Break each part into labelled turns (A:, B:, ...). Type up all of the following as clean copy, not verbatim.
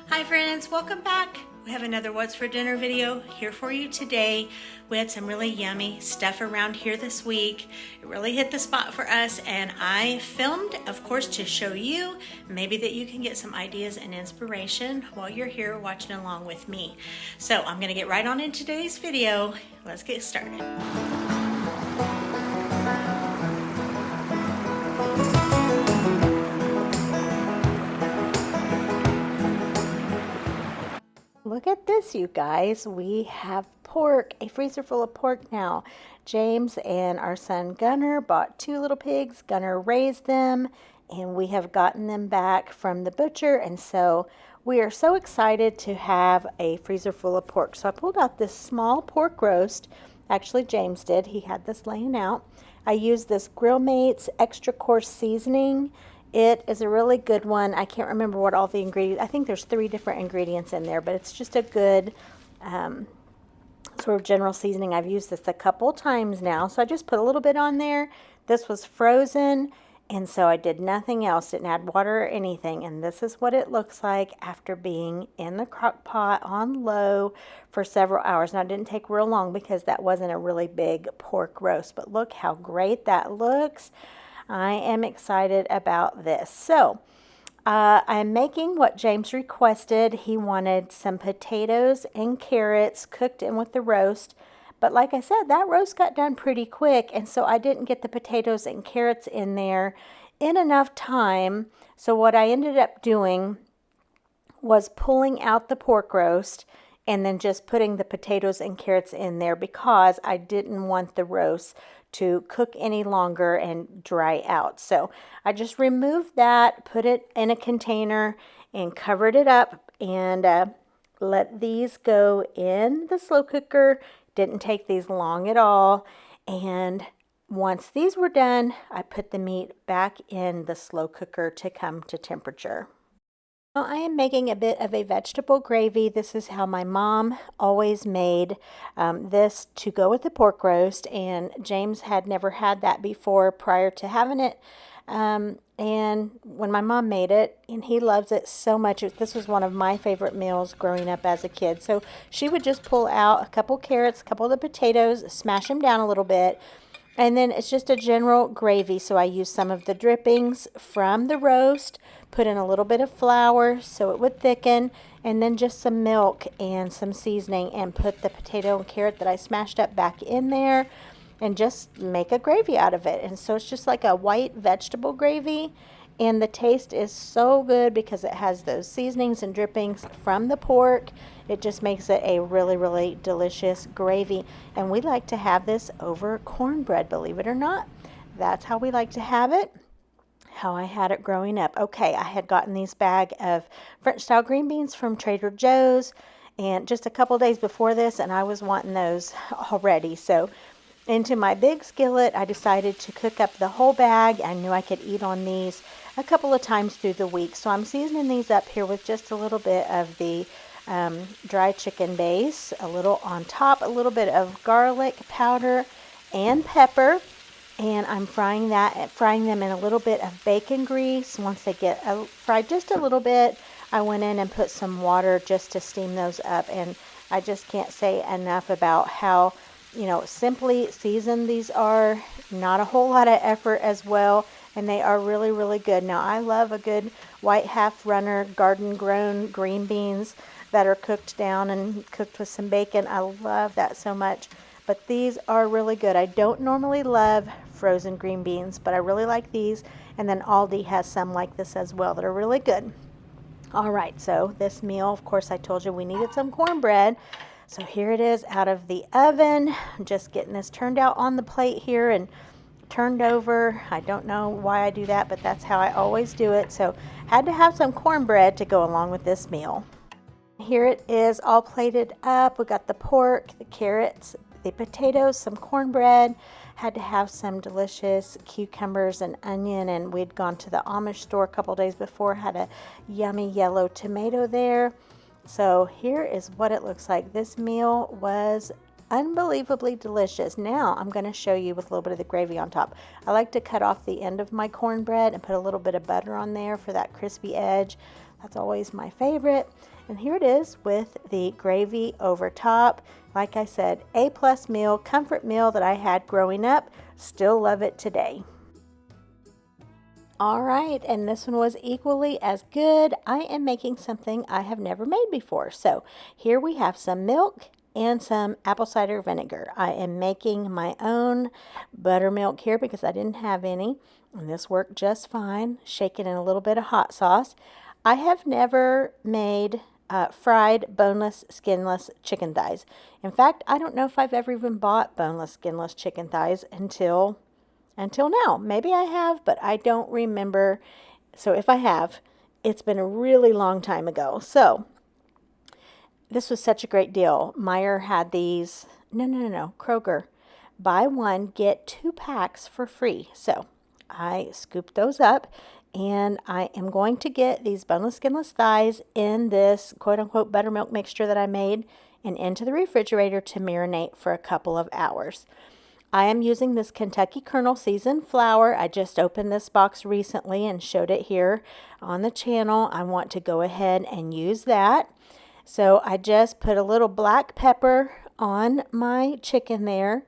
A: Hi friends, welcome back. We have another What's for Dinner video here for you today. We had some really yummy stuff around here this week. It really hit the spot for us, and I filmed, of course, to show you, maybe that you can get some ideas and inspiration while you're here watching along with me. So I'm gonna get right on in today's video. Let's get started. Look at this, you guys. We have pork, a freezer full of pork now. James and our son Gunner bought 2 little pigs. Gunner raised them, and we have gotten them back from the butcher, and so we are so excited to have a freezer full of pork. So I pulled out this small pork roast. Actually, James did. He had this laying out. I used this Grill Mates extra coarse seasoning. It is a really good one. I can't remember what all the ingredients, I think there's 3 different ingredients in there, but it's just a good sort of general seasoning. I've used this a couple times now, so I just put a little bit on there. This was frozen, and so I did nothing else, didn't add water or anything, and this is what it looks like after being in the crock pot on low for several hours. Now, it didn't take real long because that wasn't a really big pork roast, but look how great that looks. I am excited about this. So I'm making what James requested. He wanted some potatoes and carrots cooked in with the roast. But like I said, that roast got done pretty quick, and so I didn't get the potatoes and carrots in there in enough time. So what I ended up doing was pulling out the pork roast and then just putting the potatoes and carrots in there because I didn't want the roast to cook any longer and dry out. So I just removed that, put it in a container and covered it up, and let these go in the slow cooker. Didn't take these long at all. And once these were done, I put the meat back in the slow cooker to come to temperature. Now I am making a bit of a vegetable gravy. This is how my mom always made this to go with the pork roast, and James had never had that before prior to having it. And when my mom made it, and he loves it so much, this was one of my favorite meals growing up as a kid. So she would just pull out a couple carrots, a couple of the potatoes, smash them down a little bit, and then it's just a general gravy. So I used some of the drippings from the roast, put in a little bit of flour so it would thicken, and then just some milk and some seasoning, and put the potato and carrot that I smashed up back in there and just make a gravy out of it. And so it's just like a white vegetable gravy, and the taste is so good because it has those seasonings and drippings from the pork. It just makes it a really, really delicious gravy. And we like to have this over cornbread, believe it or not. That's how we like to have it, how I had it growing up. Okay, I had gotten these bag of French style green beans from Trader Joe's, and just a couple days before this, and I was wanting those already. So into my big skillet, I decided to cook up the whole bag. I knew I could eat on these a couple of times through the week. So I'm seasoning these up here with just a little bit of the dry chicken base, a little on top, a little bit of garlic powder and pepper. And I'm frying them in a little bit of bacon grease. Once they get fried just a little bit, I went in and put some water just to steam those up. And I just can't say enough about how, simply seasoned these are. Not a whole lot of effort as well, and they are really, really good. Now, I love a good white half runner garden grown green beans that are cooked down and cooked with some bacon. I love that so much. But these are really good. I don't normally love frozen green beans, but I really like these. And then Aldi has some like this as well that are really good. All right, so this meal, of course, I told you we needed some cornbread. So here it is out of the oven. I'm just getting this turned out on the plate here and turned over. I don't know why I do that, but that's how I always do it. So had to have some cornbread to go along with this meal. Here it is all plated up. We got the pork, the carrots, the potatoes, some cornbread. Had to have some delicious cucumbers and onion, and we'd gone to the Amish store a couple days before, had a yummy yellow tomato there. So here is what it looks like. This meal was unbelievably delicious. Now I'm going to show you with a little bit of the gravy on top. I like to cut off the end of my cornbread and put a little bit of butter on there for that crispy edge. That's always my favorite. And here it is with the gravy over top. Like I said, A+ meal, comfort meal that I had growing up. Still love it today. All right, and this one was equally as good. I am making something I have never made before. So here we have some milk and some apple cider vinegar. I am making my own buttermilk here because I didn't have any, and this worked just fine. Shake it in a little bit of hot sauce. I have never made fried boneless, skinless chicken thighs. In fact, I don't know if I've ever even bought boneless, skinless chicken thighs until now. Maybe I have, but I don't remember. So if I have, it's been a really long time ago. So this was such a great deal. Meyer had these, no, Kroger. Buy one, get 2 packs for free. So I scooped those up, and I am going to get these boneless, skinless thighs in this quote-unquote buttermilk mixture that I made and into the refrigerator to marinate for a couple of hours. I am using this Kentucky Kernel seasoned flour. I just opened this box recently and showed it here on the channel. I want to go ahead and use that. So I just put a little black pepper on my chicken there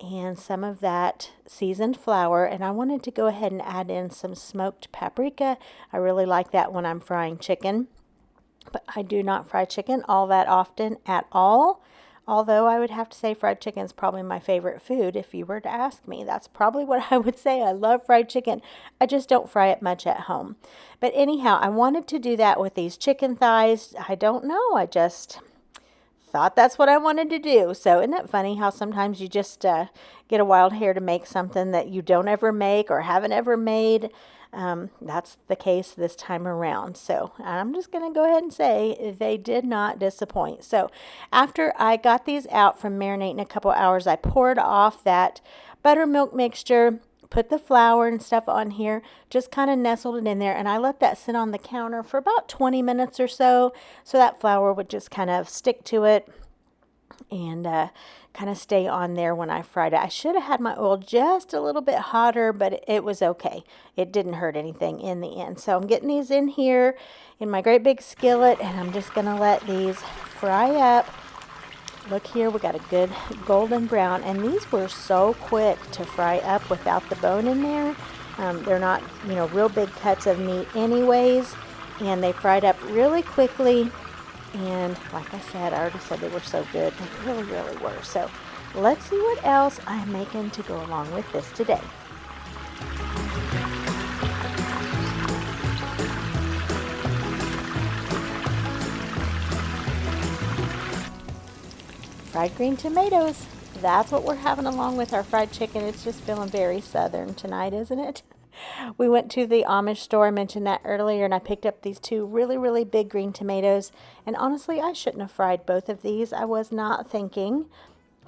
A: and some of that seasoned flour, and I wanted to go ahead and add in some smoked paprika. I really like that when I'm frying chicken, but I do not fry chicken all that often at all. Although I would have to say fried chicken is probably my favorite food if you were to ask me. That's probably what I would say. I love fried chicken. I just don't fry it much at home. But anyhow, I wanted to do that with these chicken thighs. I don't know. I just thought that's what I wanted to do. So isn't that funny how sometimes you just get a wild hair to make something that you don't ever make or haven't ever made? That's the case this time around. So I'm just going to go ahead and say they did not disappoint. So after I got these out from marinating a couple hours, I poured off that buttermilk mixture, put the flour and stuff on here, just kind of nestled it in there, and I let that sit on the counter for about 20 minutes or so that flour would just kind of stick to it and kind of stay on there when I fried it. I should have had my oil just a little bit hotter, but it was okay. It didn't hurt anything in the end. So I'm getting these in here in my great big skillet, and I'm just going to let these fry up. Look here, we got a good golden brown, and these were so quick to fry up without the bone in there. They're not, real big cuts of meat anyways, and they fried up really quickly. And like I said, I already said they were so good. They really, really were. So let's see what else I'm making to go along with this today. Fried green tomatoes. That's what we're having along with our fried chicken. It's just feeling very southern tonight, isn't it? We went to the Amish store, I mentioned that earlier, and I picked up these 2 really, really big green tomatoes. And honestly, I shouldn't have fried both of these. I was not thinking.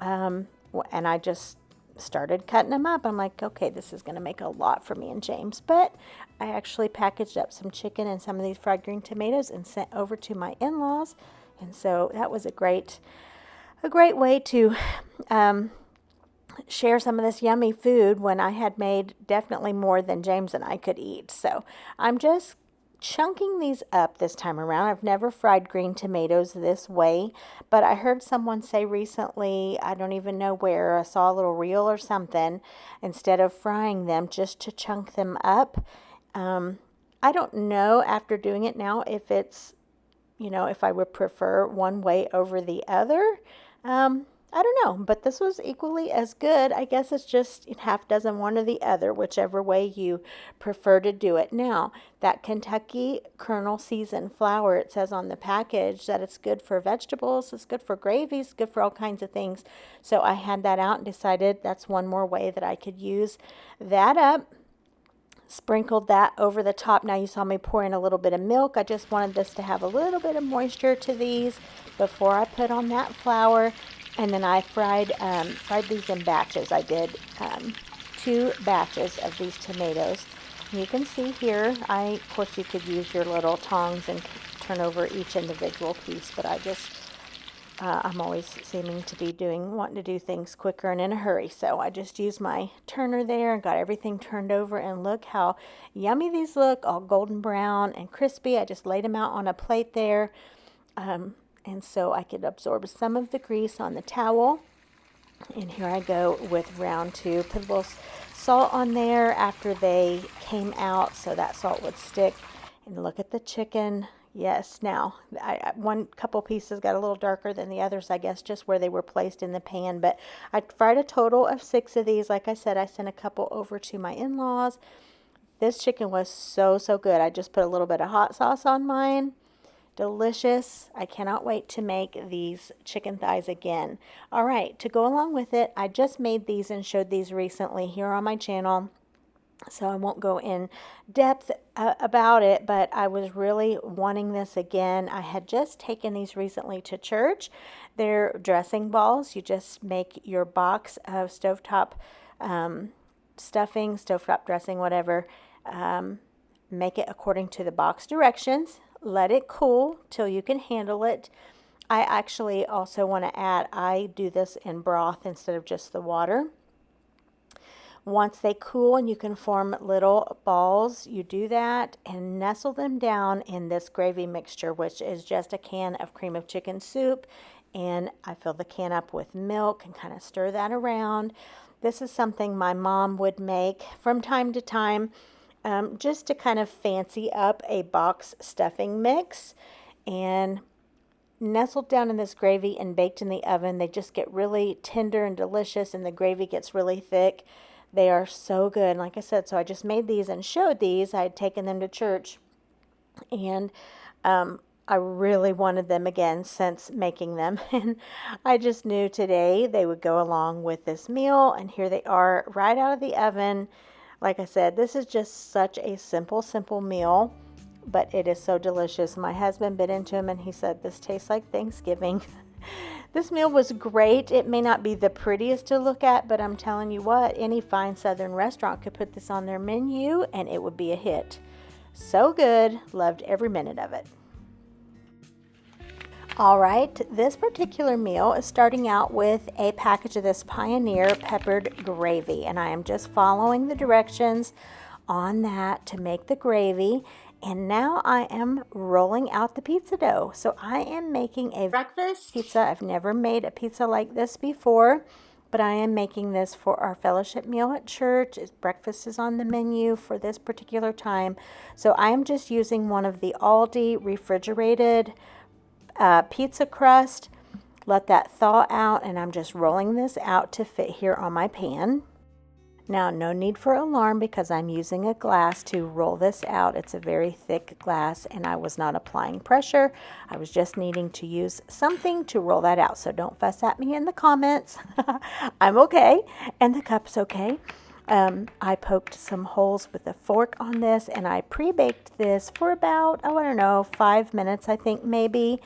A: And I just started cutting them up. I'm like, okay, this is going to make a lot for me and James. But I actually packaged up some chicken and some of these fried green tomatoes and sent over to my in-laws. And so that was a great way to share some of this yummy food when I had made definitely more than James and I could eat. So I'm just chunking these up this time around. I've never fried green tomatoes this way, but I heard someone say recently, I don't even know where, I saw a little reel or something, instead of frying them, just to chunk them up. I don't know after doing it now if it's, if I would prefer one way over the other. I don't know, but this was equally as good. I guess it's just half dozen one or the other, whichever way you prefer to do it. Now, that Kentucky Kernel seasoned flour, it says on the package that it's good for vegetables, it's good for gravies, it's good for all kinds of things. So I had that out and decided that's one more way that I could use that up. Sprinkled that over the top. Now you saw me pour in a little bit of milk. I just wanted this to have a little bit of moisture to these before I put on that flour. And then I fried these in batches. I did 2 batches of these tomatoes. And you can see here, of course you could use your little tongs and turn over each individual piece, but I just I'm always seeming to be wanting to do things quicker and in a hurry. So I just used my turner there and got everything turned over, and look how yummy these look, all golden brown and crispy. I just laid them out on a plate there, and so I could absorb some of the grease on the towel. And here I go with round two. Put a little salt on there after they came out so that salt would stick. And look at the chicken. Yes, now, one couple pieces got a little darker than the others, I guess, just where they were placed in the pan. But I fried a total of 6 of these. Like I said, I sent a couple over to my in-laws. This chicken was so, so good. I just put a little bit of hot sauce on mine. Delicious. I cannot wait to make these chicken thighs again. All right, to go along with it, I just made these and showed these recently here on my channel, so I won't go in depth about it, but I was really wanting this again. I had just taken these recently to church. They're dressing balls. You just make your box of stovetop stuffing, stovetop dressing, whatever. Make it according to the box directions. Let it cool till you can handle it. I actually also want to add, I do this in broth instead of just the water. Once they cool and you can form little balls, you do that and nestle them down in this gravy mixture, which is just a can of cream of chicken soup. And I fill the can up with milk and kind of stir that around. This is something my mom would make from time to time, just to kind of fancy up a box stuffing mix. And nestled down in this gravy and baked in the oven, they just get really tender and delicious, and the gravy gets really thick. They are so good. Like I said, so I just made these and showed these. I had taken them to church, and I really wanted them again since making them. And I just knew today they would go along with this meal, and here they are right out of the oven. Like I said, this is just such a simple meal, but it is so delicious. My husband bit into them and he said, this tastes like Thanksgiving. This meal was great. It may not be the prettiest to look at, but I'm telling you what, any fine Southern restaurant could put this on their menu and it would be a hit. So good. Loved every minute of it. All right, this particular meal is starting out with a package of this Pioneer peppered gravy, and I am just following the directions on that to make the gravy. And now I am rolling out the pizza dough. So I am making a breakfast pizza. I've never made a pizza like this before, but I am making this for our fellowship meal at church. Breakfast is on the menu for this particular time. So I am just using one of the Aldi refrigerated pizza crust. Let that thaw out, and I'm just rolling this out to fit here on my pan. Now, no need for alarm because I'm using a glass to roll this out. It's a very thick glass, and I was not applying pressure. I was just needing to use something to roll that out. So don't fuss at me in the comments. I'm okay, and the cup's okay. I poked some holes with a fork on this, and I pre-baked this for about, I don't know, 5 minutes, I think maybe.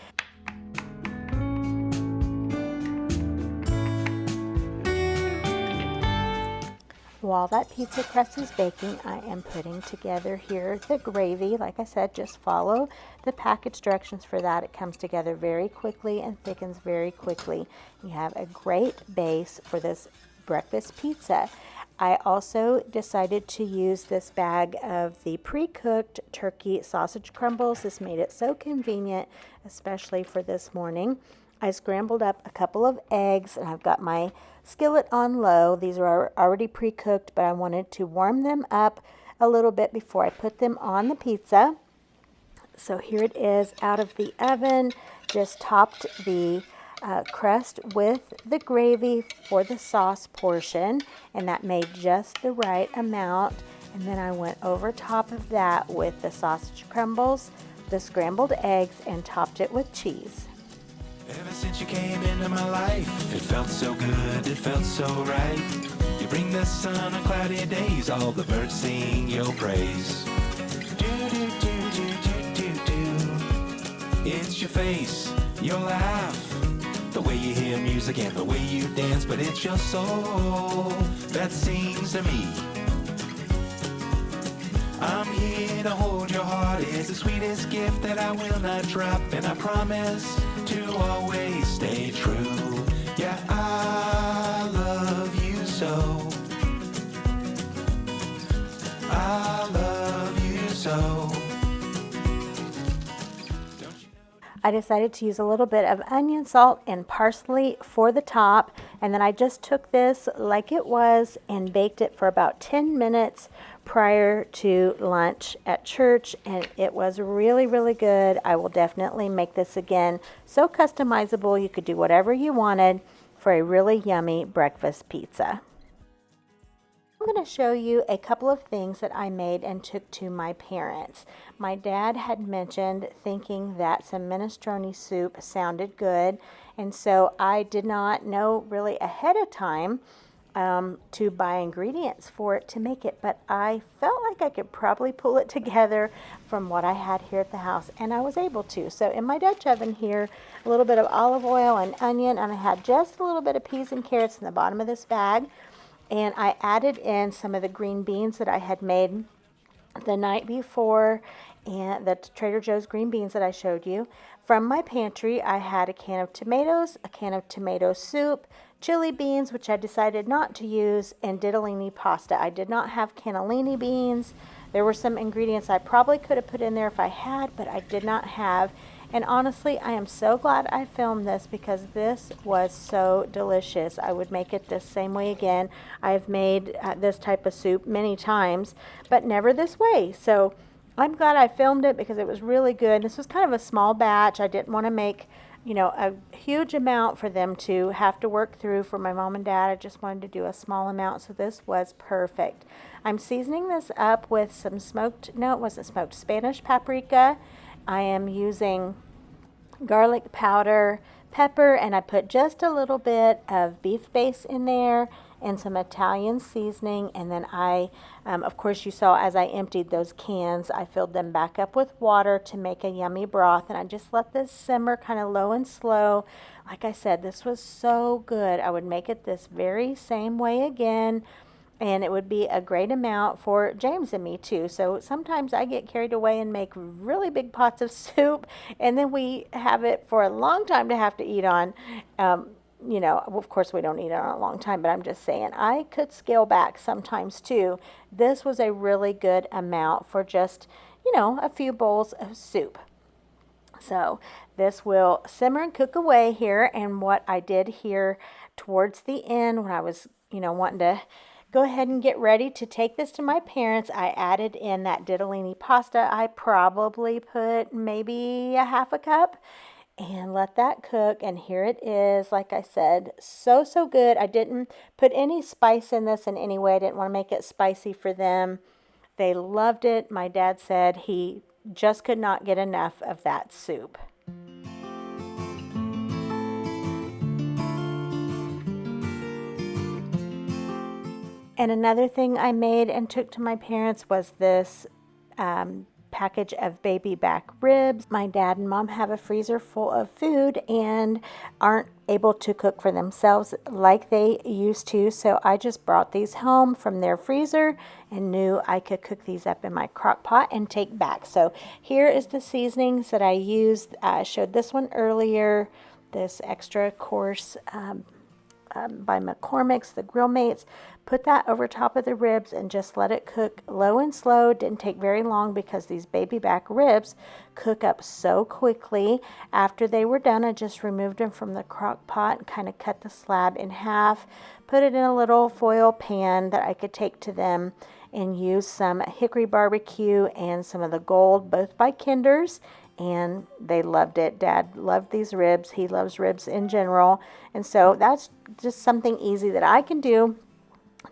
A: While that pizza crust is baking, I am putting together here the gravy. Like I said, just follow the package directions for that. It comes together very quickly and thickens very quickly. You have a great base for this breakfast pizza. I also decided to use this bag of the pre-cooked turkey sausage crumbles. This made it so convenient, especially for this morning. I scrambled up a couple of eggs, and I've got my skillet on low. These are already pre-cooked, but I wanted to warm them up a little bit before I put them on the pizza. So here it is out of the oven. Just topped the crust with the gravy for the sauce portion, and that made just the right amount. And then I went over top of that with the sausage crumbles, the scrambled eggs, and topped it with cheese.
B: Ever since you came into my life, it felt so good, it felt so right. You bring the sun on cloudy days, all the birds sing your praise. Do, do, do, do, do, do, do. It's your face, your laugh, the way you hear music and the way you dance, but it's your soul that sings to me. I'm here to hold your heart. It's the sweetest gift that I will not drop, and I promise to always stay true. Yeah, I love you so. I love you so.
A: I decided to use a little bit of onion, salt, and parsley for the top, and then I just took this like it was and baked it for about 10 minutes prior to lunch at church, and it was really, really good. I will definitely make this again. So customizable, you could do whatever you wanted for a really yummy breakfast pizza. I'm going to show you a couple of things that I made and took to my parents. My dad had mentioned thinking that some minestrone soup sounded good, and so I did not know really ahead of time to buy ingredients for it to make it, but I felt like I could probably pull it together from what I had here at the house, and I was able to. So in my Dutch oven here, a little bit of olive oil and onion, and I had just a little bit of peas and carrots in the bottom of this bag. And I added in some of the green beans that I had made the night before, and the Trader Joe's green beans that I showed you. From my pantry, I had a can of tomatoes, a can of tomato soup, chili beans, which I decided not to use, and ditalini pasta. I did not have cannellini beans. There were some ingredients I probably could have put in there if I had, but I did not have. And honestly, I am so glad I filmed this because this was so delicious. I would make it the same way again. I've made this type of soup many times, but never this way. So I'm glad I filmed it because it was really good. This was kind of a small batch. I didn't want to make, you know, a huge amount for them to have to work through for my mom and dad. I just wanted to do a small amount, so this was perfect. I'm seasoning this up with some Spanish paprika. I am using garlic powder, pepper, and I put just a little bit of beef base in there and some Italian seasoning. And then I, of course, you saw as I emptied those cans, I filled them back up with water to make a yummy broth. And I just let this simmer kind of low and slow. Like I said, this was so good. I would make it this very same way again. And it would be a great amount for James and me too. So sometimes I get carried away and make really big pots of soup, and then we have it for a long time to have to eat on. You know, of course we don't eat it on a long time, but I'm just saying I could scale back sometimes too. This was a really good amount for just, you know, a few bowls of soup. So this will simmer and cook away here. And what I did here towards the end when I was, you know, wanting to go ahead and get ready to take this to my parents, I added in that ditalini pasta. I probably put maybe a half a cup and let that cook. And here it is. Like I said, so good. I didn't put any spice in this in any way. I didn't want to make it spicy for them. They loved it. My dad said he just could not get enough of that soup. And another thing I made and took to my parents was this package of baby back ribs. My dad and mom have a freezer full of food and aren't able to cook for themselves like they used to. So I just brought these home from their freezer and knew I could cook these up in my crock pot and take back. So here is the seasonings that I used. I showed this one earlier, this extra coarse by McCormick's, the Grill Mates. Put that over top of the ribs and just let it cook low and slow. Didn't take very long because these baby back ribs cook up so quickly. After they were done, I just removed them from the crock pot and kind of cut the slab in half. Put it in a little foil pan that I could take to them and use some hickory barbecue and some of the Gold, both by Kinder's. And they loved it. Dad loved these ribs. He loves ribs in general. And so that's just something easy that I can do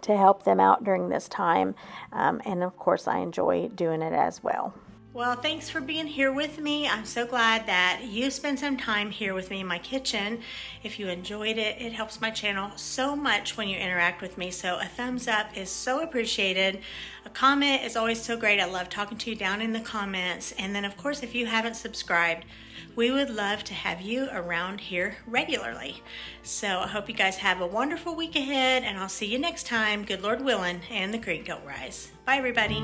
A: to help them out during this time. And of course, I enjoy doing it as well. Well, thanks for being here with me. I'm so glad that you spent some time here with me in my kitchen. If you enjoyed it, it helps my channel so much when you interact with me. So a thumbs up is so appreciated. A comment is always so great. I love talking to you down in the comments. And then of course, if you haven't subscribed, we would love to have you around here regularly. So I hope you guys have a wonderful week ahead, and I'll see you next time, good Lord willing, and the creek don't rise. Bye everybody.